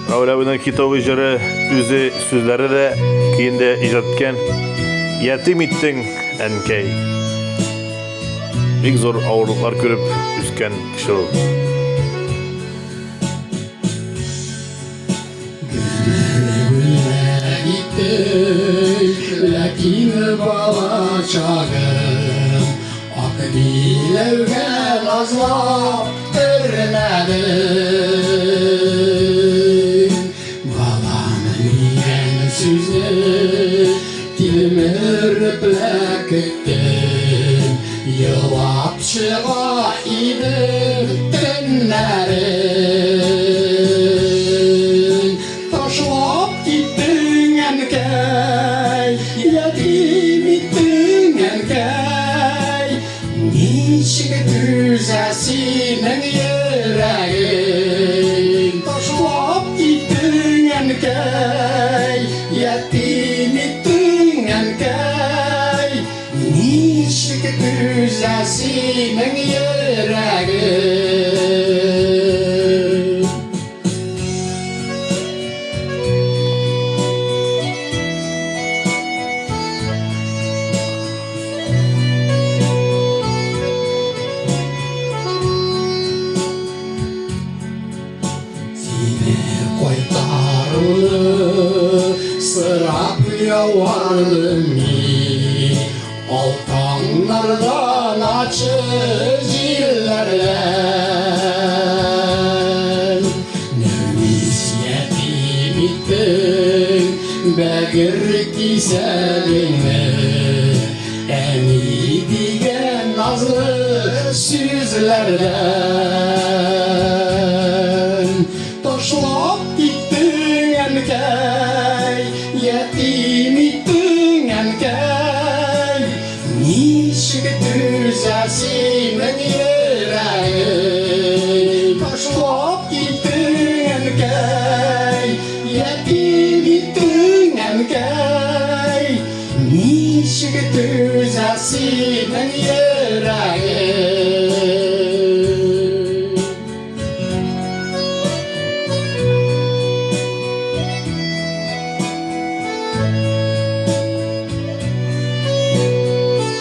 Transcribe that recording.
Мәуләвінің китабы жыры үзі сүзлері де кейінде ижаткен «Ятим иттің әнкәй». Бик зор ауырлықлар көріп үскен кіші ол. Ләкин бала чағым ақ биләугә назлап өрмәдең. Баланың дигән сүзне тилеме үреп көттем, елап чыга идем төннәрен. Ташлап киттең әнкәй, ятим иттең әнкәй, ничек түзә синең йөрәгең. Ташлап киттең әнкәй, ятим иттең әнкәй, ничек түзә синең йөрәгең. Сырап яуардым мин алтаңнардан ачы җилләрдән. Нәфис ятим иттең бәгер кисәгеңне, әни дигән назлы сүзләрдән. Ташлап киттең әнкәй, ятим иттең әнкәй, ничек түзә синең йөрәгең. Ташлап киттең әнкәй, ятим иттең әнкәй, ничек түзә синең йөрәгең.